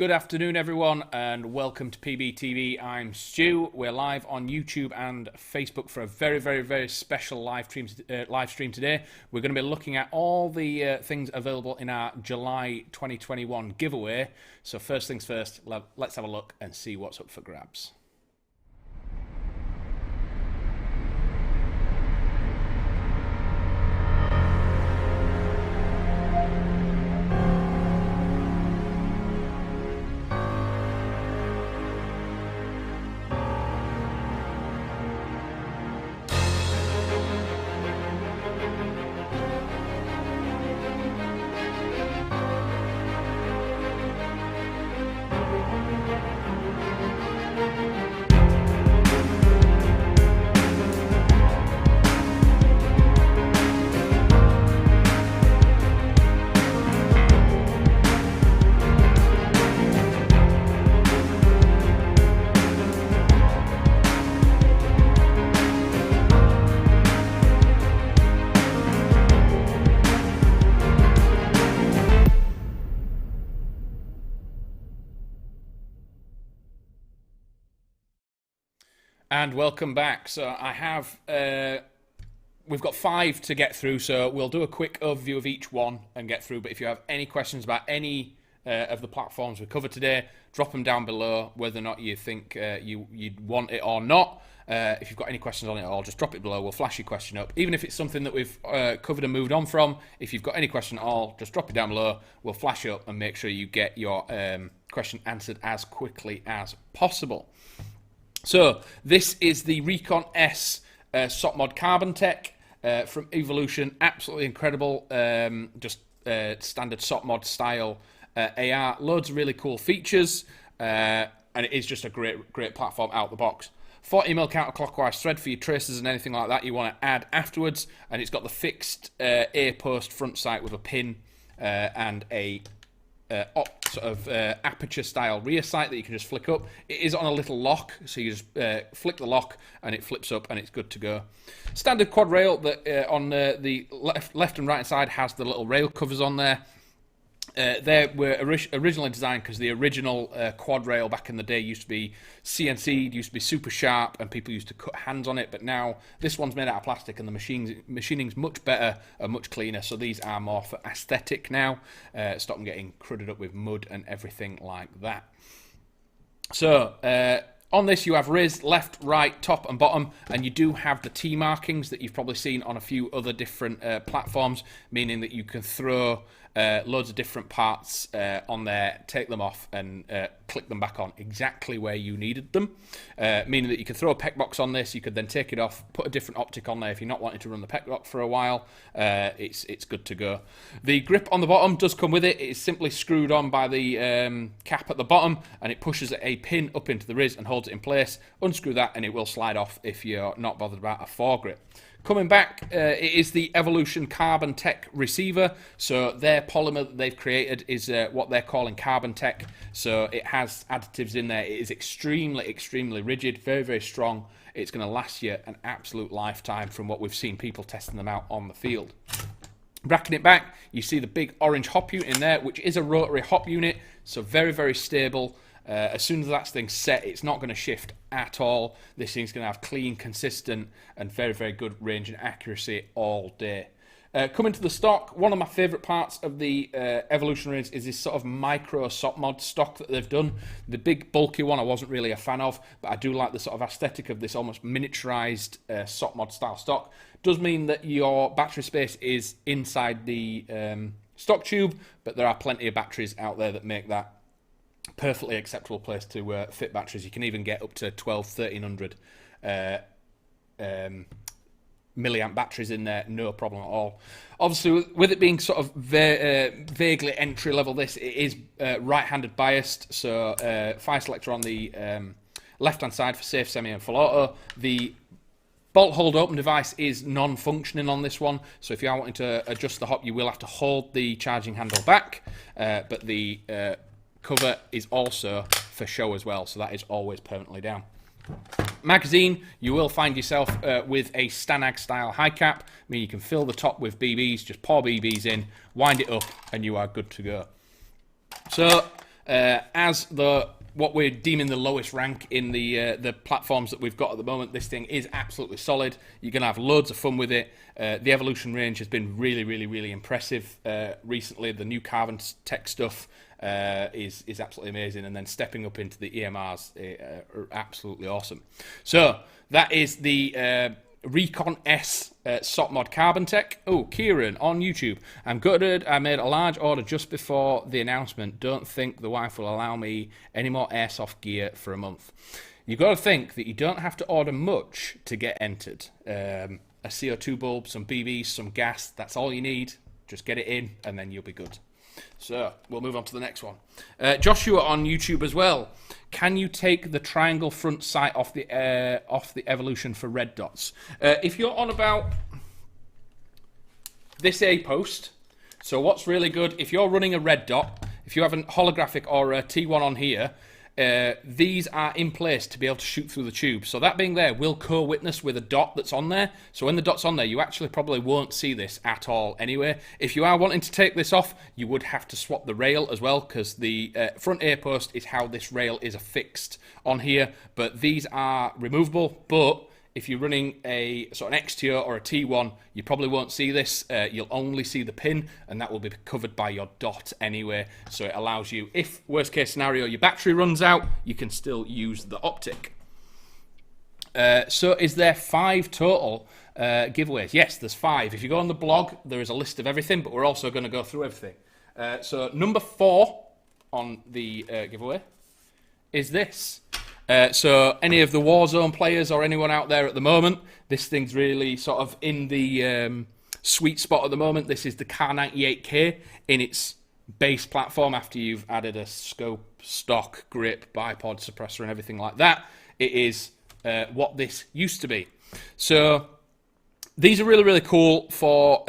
Good afternoon, everyone, and welcome to PBTV. I'm Stu. We're live on YouTube and Facebook for a very special live stream today. We're going to be looking at all the things available in our July 2021 giveaway. So first things first, let's have a look and see what's up for grabs. And welcome back. So I have, we've got 5 to get through, so we'll do a quick overview of each one and get through. But if you have any questions about any of the platforms we covered today, drop them down below, whether or not you think you'd want it or not. If you've got any questions on it at all, just drop it below. We'll flash your question up. Even if it's something that we've covered and moved on from, if you've got any question at all, just drop it down below. We'll flash it up and make sure you get your question answered as quickly as possible. So this is the Recon S SOC-Mod Carbon Tech from Evolution. Absolutely incredible, just standard SOC-Mod style AR. Loads of really cool features, and it is just a great platform out the box. 40mm counterclockwise thread for your tracers and anything like that you want to add afterwards, and it's got the fixed A-post front sight with a pin and a aperture style rear sight that you can just flick up. It is on a little lock, so you just flick the lock and it flips up and it's good to go. Standard quad rail that on the left and right side has the little rail covers on there. They were originally designed because the original quad rail back in the day used to be CNC'd, used to be super sharp, and people used to cut hands on it. But now this one's made out of plastic, and the machining's much better and much cleaner. So these are more for aesthetic now. Stop them getting crudded up with mud and everything like that. So on this you have Riz, left, right, top and bottom, and you do have the T markings that you've probably seen on a few other different platforms, meaning that you can throw loads of different parts on there, take them off and click them back on exactly where you needed them, meaning that you can throw a PEC box on this, you could then take it off, put a different optic on there if you're not wanting to run the PEC box for a while. It's good to go. The grip on the bottom does come with it. It is simply screwed on by the cap at the bottom, and it pushes a pin up into the Riz and holds it in place. Unscrew that and it will slide off if you're not bothered about a foregrip. Coming back, it is the Evolution Carbon Tech receiver. So their polymer that they've created is what they're calling Carbon Tech. So it has additives in there. It is extremely rigid, very strong. It's going to last you an absolute lifetime from what we've seen people testing them out on the field. Bracking it back, you see the big orange hop unit in there, which is a rotary hop unit. So very stable. As soon as that thing's set, it's not going to shift at all. This thing's going to have clean, consistent, and very good range and accuracy all day. Coming to the stock, one of my favourite parts of the Evolution range is this sort of micro SOC-Mod stock that they've done. The big bulky one I wasn't really a fan of, but I do like the sort of aesthetic of this almost miniaturised SOC-Mod style stock. Does mean that your battery space is inside the stock tube, but there are plenty of batteries out there that make that perfectly acceptable place to fit batteries. You can even get up to 1300 milliamp batteries in there, no problem at all. Obviously, with it being sort of vaguely entry level, this it is right-handed biased, so fire selector on the left-hand side for safe, semi, and full auto. The bolt hold open device is non-functioning on this one, so if you are wanting to adjust the hop, you will have to hold the charging handle back, but the cover is also for show as well, so that is always permanently down. Magazine, you will find yourself with a Stanag style high cap. I mean, you can fill the top with BBs, just pour BBs in, wind it up, and you are good to go. So as what we're deeming the lowest rank in the platforms that we've got at the moment, this thing is absolutely solid. You're going to have loads of fun with it. The evolution range has been really, really, really impressive recently. The new carbon tech stuff is absolutely amazing, and then stepping up into the EMRs are absolutely awesome. So that is the Recon S SOP mod carbon tech. Oh, Kieran on YouTube. I'm gutted. I made a large order just before the announcement. Don't think the wife will allow me any more airsoft gear for a month. You've got to think that you don't have to order much to get entered. A CO2 bulb, some BBs, some gas. That's all you need. Just get it in, and then you'll be good. So we'll move on to the next one. Joshua on YouTube as well. Can you take the triangle front sight off the Evolution for red dots? If you're on about this A post, so what's really good, if you're running a red dot, if you have a holographic or a T1 on here, these are in place to be able to shoot through the tube. So that being there will co-witness with a dot that's on there. So when the dot's on there, you actually probably won't see this at all anyway. If you are wanting to take this off, you would have to swap the rail as well, because the front A post is how this rail is affixed on here. But these are removable, but if you're running a sort of an XTO or a T1, you probably won't see this. You'll only see the pin, and that will be covered by your dot anyway. So it allows you, if worst case scenario, your battery runs out, you can still use the optic. So is there 5 total giveaways? Yes, there's 5. If you go on the blog, there is a list of everything, but we're also going to go through everything. So number 4 on the giveaway is this. So any of the Warzone players or anyone out there at the moment, this thing's really sort of in the sweet spot at the moment. This is the Kar98K in its base platform after you've added a scope, stock, grip, bipod, suppressor and everything like that. It is what this used to be. So these are really, really cool for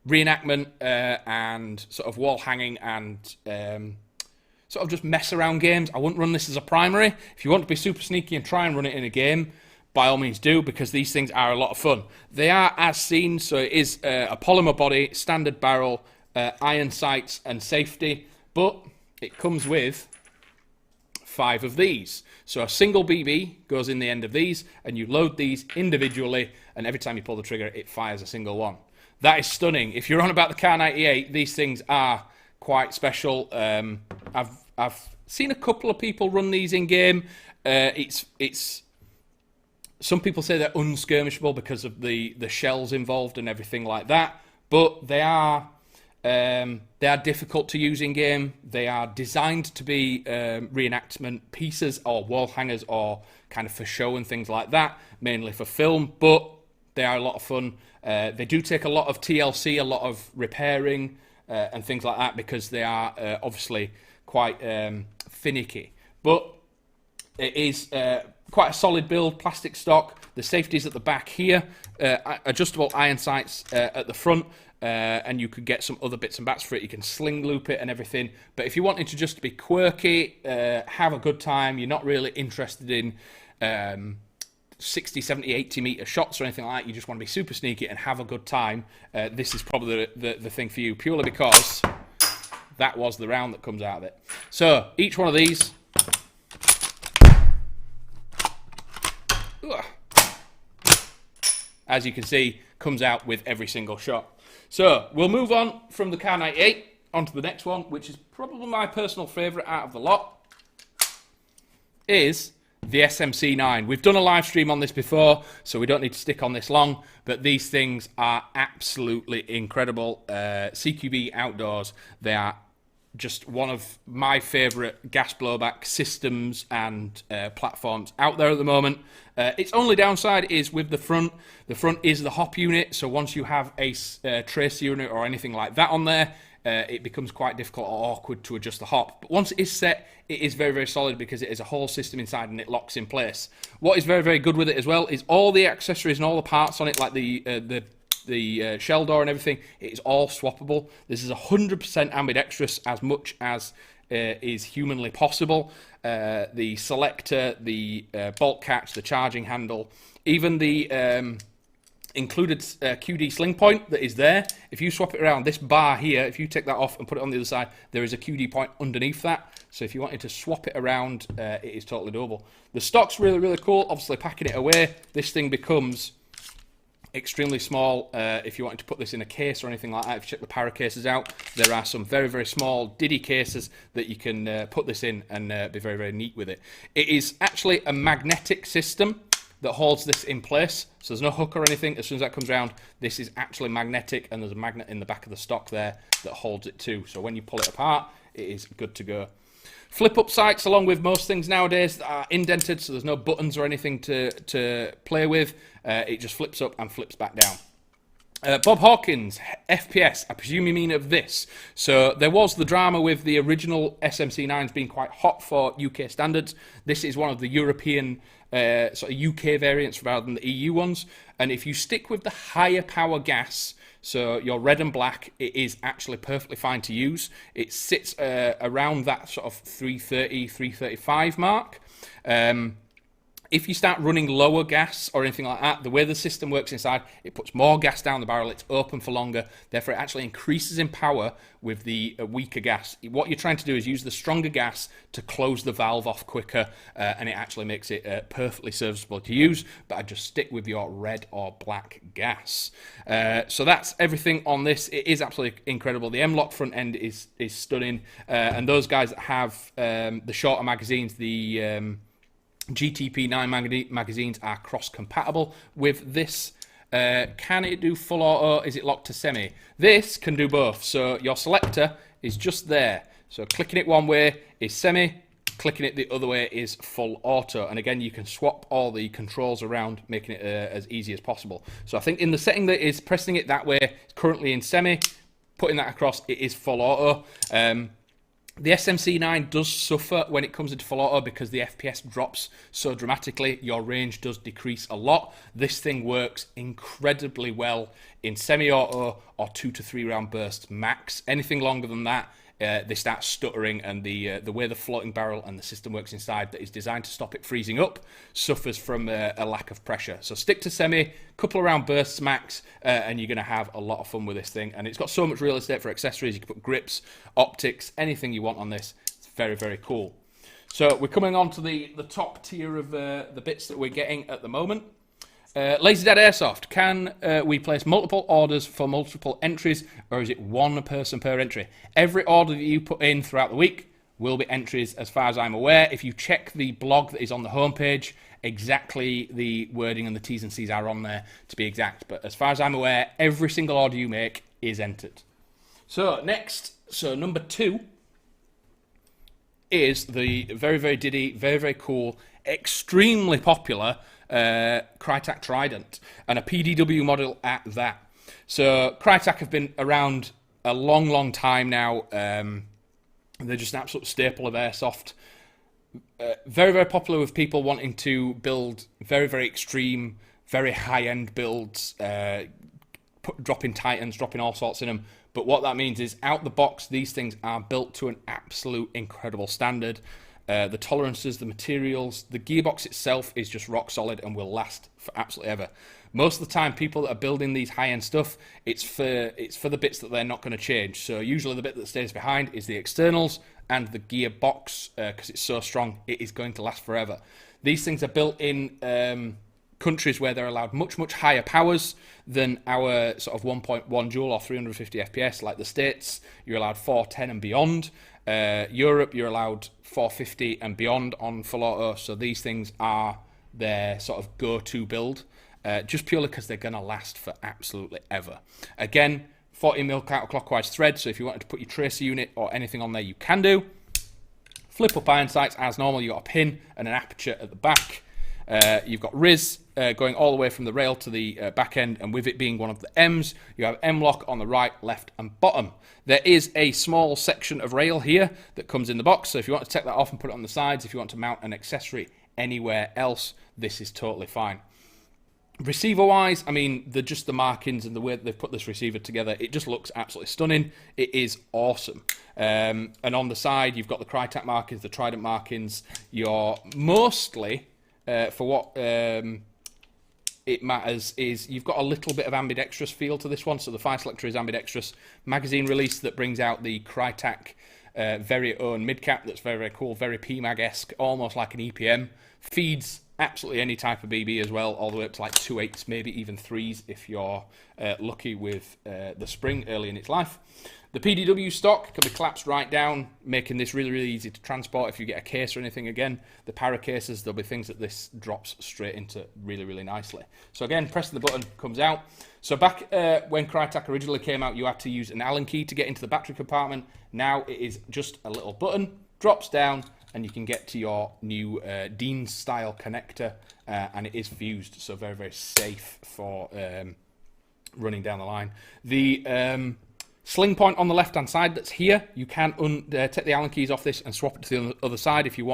reenactment and sort of wall hanging and sort of just mess around games. I wouldn't run this as a primary. If you want to be super sneaky and try and run it in a game, by all means do, because these things are a lot of fun. They are as seen, so it is a polymer body, standard barrel, iron sights and safety, but it comes with 5 of these. So a single BB goes in the end of these, and you load these individually, and every time you pull the trigger, it fires a single one. That is stunning. If you're on about the Kar98, these things are quite special. I've seen a couple of people run these in game. It's some people say they're unskirmishable because of the shells involved and everything like that, but they are difficult to use in game. They are designed to be reenactment pieces or wall hangers or kind of for show and things like that, mainly for film, but they are a lot of fun. They do take a lot of TLC, a lot of repairing and things like that, because they are obviously quite finicky. But it is quite a solid build, plastic stock. The safety's at the back here, adjustable iron sights at the front, and you could get some other bits and bats for it. You can sling loop it and everything. But if you wanted to just be quirky, have a good time, you're not really interested in 60, 70, 80 meter shots or anything like that, you just want to be super sneaky and have a good time, this is probably the thing for you, purely because that was the round that comes out of it. So each one of these, as you can see, comes out with every single shot. So we'll move on from the Kar98 onto the next one, which is probably my personal favourite out of the lot, is the SMC9. We've done a live stream on this before, so we don't need to stick on this long, but these things are absolutely incredible. CQB Outdoors, they are just one of my favourite gas blowback systems and platforms out there at the moment. Its only downside is with the front. The front is the hop unit, so once you have a trace unit or anything like that on there, it becomes quite difficult or awkward to adjust the hop. But once it is set, it is very, very solid because it is a whole system inside and it locks in place. What is very, very good with it as well is all the accessories and all the parts on it, like the shell door and everything, it is all swappable. This is 100% ambidextrous as much as is humanly possible. The selector, the bolt catch, the charging handle, even the included QD sling point that is there. If you swap it around, this bar here, if you take that off and put it on the other side, there is a QD point underneath that. So if you wanted to swap it around, it is totally doable. The stock's really, really cool. Obviously, packing it away, this thing becomes extremely small. If you wanted to put this in a case or anything like that, if you check the para cases out, there are some very, very small diddy cases that you can put this in and be very, very neat with it. It is actually a magnetic system that holds this in place, so there's no hook or anything. As soon as that comes around, this is actually magnetic, and there's a magnet in the back of the stock there that holds it too. So when you pull it apart, it is good to go. Flip-up sights, along with most things nowadays, are indented, so there's no buttons or anything to play with. It just flips up and flips back down. Bob Hawkins, FPS, I presume you mean of this. So there was the drama with the original SMC9s being quite hot for UK standards. This is one of the European sort of UK variants rather than the EU ones. And if you stick with the higher power gas, so your red and black, it is actually perfectly fine to use. It sits around that sort of 330, 335 mark. If you start running lower gas or anything like that, the way the system works inside, it puts more gas down the barrel, it's open for longer, therefore it actually increases in power with the weaker gas. What you're trying to do is use the stronger gas to close the valve off quicker, and it actually makes it perfectly serviceable to use, but I'd just stick with your red or black gas. So that's everything on this. It is absolutely incredible. The M-LOK front end is stunning, and those guys that have the shorter magazines, the GTP9 magazines are cross-compatible with this. Can it do full auto? Is it locked to semi? This can do both. So your selector is just there. So clicking it one way is semi, clicking it the other way is full auto. And again, you can swap all the controls around, making it as easy as possible. So I think in the setting that is pressing it that way, it's currently in semi, putting that across, it is full auto. The SMC9 does suffer when it comes into full auto because the FPS drops so dramatically. Your range does decrease a lot. This thing works incredibly well in semi-auto or 2 to 3 round bursts max. Anything longer than that, they start stuttering, and the way the floating barrel and the system works inside that is designed to stop it freezing up suffers from a lack of pressure. So stick to semi, couple of round bursts max, and you're going to have a lot of fun with this thing. And it's got so much real estate for accessories. You can put grips, optics, anything you want on this. It's very, very cool. So we're coming on to the top tier of the bits that we're getting at the moment. Lazy Dad Airsoft, can we place multiple orders for multiple entries, or is it one person per entry? Every order that you put in throughout the week will be entries as far as I'm aware. If you check the blog that is on the homepage, exactly the wording and the T's and C's are on there to be exact. But as far as I'm aware, every single order you make is entered. So next, number 2 is the very, very diddy, very, very cool, extremely popular Crytek Trident, and a PDW model at that. So Crytek have been around a long, long time now. They're just an absolute staple of airsoft. Very, very popular with people wanting to build very, very extreme, very high-end builds, dropping Titans, dropping all sorts in them. But what that means is, out the box, these things are built to an absolute incredible standard. The tolerances, the materials, the gearbox itself is just rock solid and will last for absolutely ever. Most of the time, people that are building these high-end stuff, it's for the bits that they're not going to change. So usually the bit that stays behind is the externals and the gearbox, because it's so strong, it is going to last forever. These things are built in countries where they're allowed much, much higher powers than our sort of 1.1 joule or 350 FPS, like the States. You're allowed 410 and beyond. Europe, you're allowed 450 and beyond on full auto, so these things are their sort of go-to build, just purely because they're going to last for absolutely ever. Again, 40mm counterclockwise thread, so if you wanted to put your tracer unit or anything on there, you can do. Flip up iron sights as normal. You've got a pin and an aperture at the back. You've got Riz going all the way from the rail to the back end, and with it being one of the M's, you have M-LOK on the right, left and bottom. There is a small section of rail here that comes in the box, so if you want to take that off and put it on the sides, if you want to mount an accessory anywhere else, this is totally fine. Receiver-wise, I mean, just the markings and the way that they've put this receiver together, it just looks absolutely stunning. It is awesome. And on the side, you've got the Crytek markings, the Trident markings. You're mostly, for what it matters is you've got a little bit of ambidextrous feel to this one. So the fire selector is ambidextrous. Magazine release that brings out the Crytek very own mid-cap that's very, very cool, very PMAG-esque, almost like an EPM. Feeds absolutely any type of BB as well, all the way up to like 2.8s, maybe even 3s if you're lucky with the spring early in its life. The PDW stock can be collapsed right down, making this really, really easy to transport if you get a case or anything. Again, the para cases, there'll be things that this drops straight into really, really nicely. So again, pressing the button comes out. So back when Crytek originally came out, you had to use an Allen key to get into the battery compartment. Now it is just a little button, drops down, and you can get to your new Dean-style connector, and it is fused, so very, very safe for running down the line. The sling point on the left-hand side that's here, you can take the Allen keys off this and swap it to the other side if you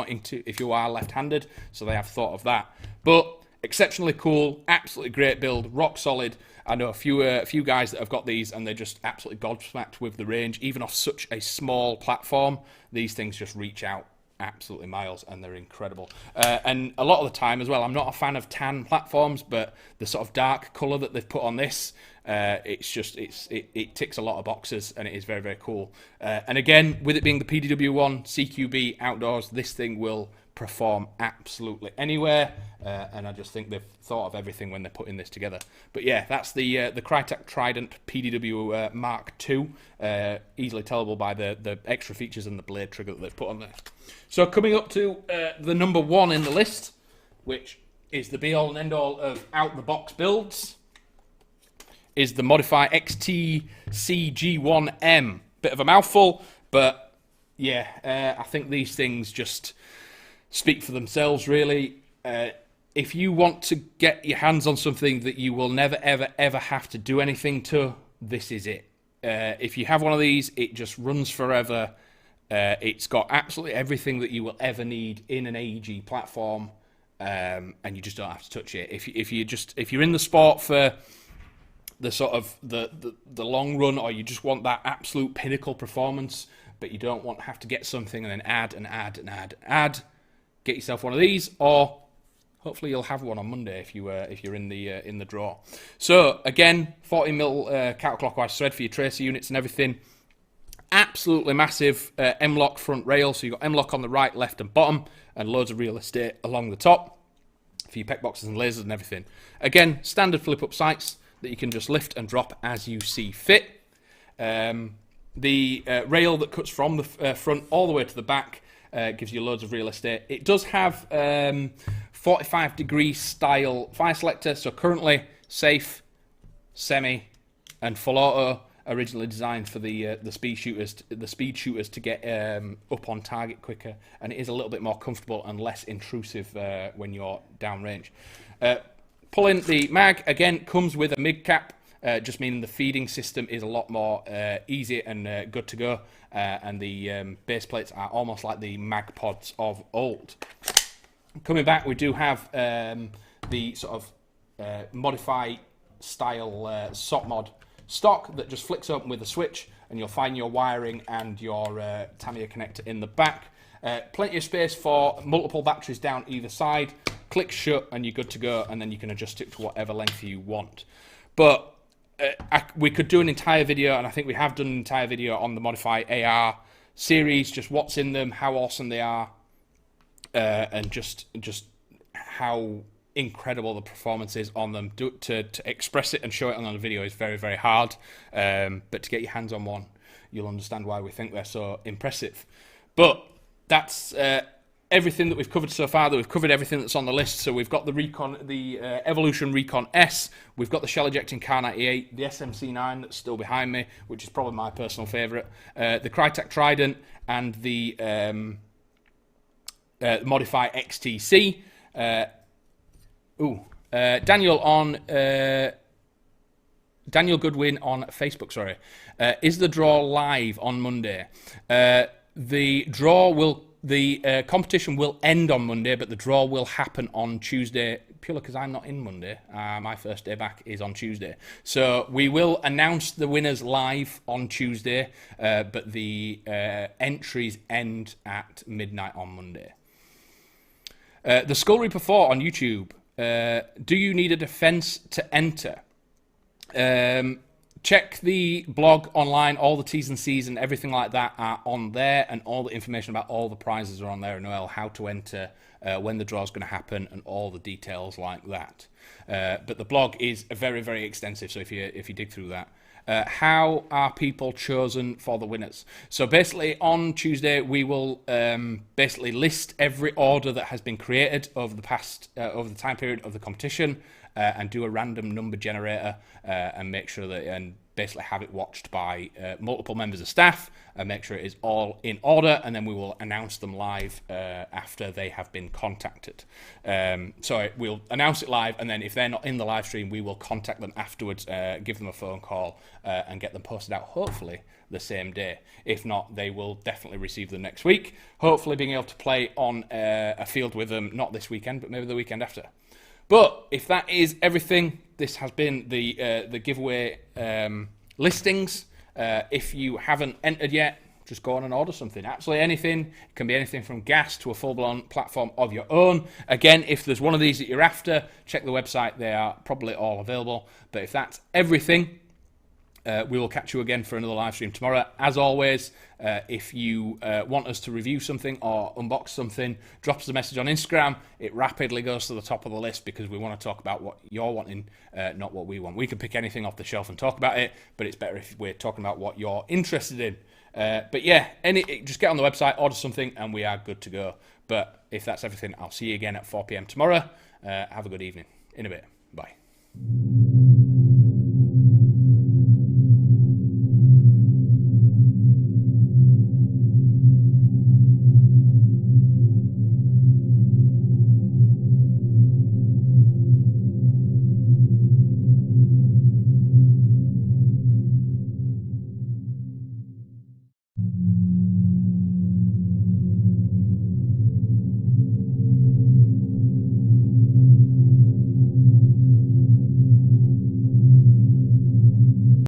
are left-handed, so they have thought of that. But exceptionally cool, absolutely great build, rock solid. I know a few guys that have got these and they're just absolutely gobsmacked with the range. Even off such a small platform, these things just reach out absolutely miles, and they're incredible. And a lot of the time as well, I'm not a fan of tan platforms, but the sort of dark colour that they've put on this, it ticks a lot of boxes, and it is very, very cool. And again, with it being the PDW1 CQB outdoors, this thing will perform absolutely anywhere, and I just think they've thought of everything when they're putting this together. But yeah, that's the Crytek Trident PDW Mark II, easily tellable by the extra features and the blade trigger that they've put on there. So coming up to the number one in the list, which is the be-all and end-all of out-the-box builds, is the Modify XT-CG1M. Bit of a mouthful, but yeah, I think these things just speak for themselves, really. If you want to get your hands on something that you will never, ever, ever have to do anything to, this is it. If you have one of these, it just runs forever. It's got absolutely everything that you will ever need in an AEG platform, and you just don't have to touch it. If you're in the sport for the sort of the long run, or you just want that absolute pinnacle performance, but you don't want to have to get something and then add and add and add and add, get yourself one of these, or hopefully you'll have one on Monday if you're in the draw. So again, 40mm counterclockwise thread for your tracer units and everything. Absolutely massive M-lock front rail, so you've got M-lock on the right, left and bottom, and loads of real estate along the top for your PEC boxes and lasers and everything. Again, standard flip-up sights that you can just lift and drop as you see fit. The rail that cuts from the front all the way to the back gives you loads of real estate. It does have 45-degree style fire selector, so currently safe, semi, and full auto. Originally designed for the speed shooters to get up on target quicker, and it is a little bit more comfortable and less intrusive when you're downrange. Pulling the mag again comes with a mid cap, just meaning the feeding system is a lot more easy and good to go, and the base plates are almost like the mag pods of old. Coming back, we do have the sort of Modify style SOC mod stock that just flicks open with a switch, and you'll find your wiring and your Tamiya connector in the back. Plenty of space for multiple batteries down either side. Click shut and you're good to go, and then you can adjust it to whatever length you want. But we could do an entire video, and I think we have done an entire video on the Modify AR series, just what's in them, how awesome they are, and just how incredible the performance is on them. To express it and show it on a video is very, very hard, but to get your hands on one, you'll understand why we think they're so impressive. But that's everything that we've covered so far. We've covered everything that's on the list. So we've got the Evolution Recon S, we've got the shell ejecting Kar98, the SMC9 that's still behind me, which is probably my personal favourite, the Crytek Trident, and the Modify XTC. Daniel Goodwin on Facebook, sorry. Is the draw live on Monday? The competition will end on Monday, but the draw will happen on Tuesday, purely because I'm not in Monday. My first day back is on Tuesday. So we will announce the winners live on Tuesday, but the entries end at midnight on Monday. The Skull Reaper 4 on YouTube. Do you need a defense to enter? Check the blog online. All the T's and C's and everything like that are on there, and all the information about all the prizes are on there as well, how to enter, when the draw is going to happen, and all the details like that. But the blog is very, very extensive, so if you dig through that. How are people chosen for the winners? So basically on Tuesday we will basically list every order that has been created over the time period of the competition, and do a random number generator, and make sure that, and basically have it watched by multiple members of staff, and make sure it is all in order, and then we will announce them live after they have been contacted. So we'll announce it live, and then if they're not in the live stream, we will contact them afterwards, give them a phone call, and get them posted out, hopefully the same day. If not, they will definitely receive them next week, hopefully being able to play on a field with them, not this weekend, but maybe the weekend after. But if that is everything, this has been the giveaway listings. If you haven't entered yet, just go on and order something. Absolutely anything. It can be anything from gas to a full-blown platform of your own. Again, if there's one of these that you're after, check the website. They are probably all available. But if that's everything, we will catch you again for another live stream tomorrow. As always, if you want us to review something or unbox something, drop us a message on Instagram. It rapidly goes to the top of the list because we want to talk about what you're wanting, not what we want. We can pick anything off the shelf and talk about it, but it's better if we're talking about what you're interested in. But yeah, just get on the website, order something, and we are good to go. But if that's everything, I'll see you again at 4 p.m. tomorrow. Have a good evening. In a bit. Bye.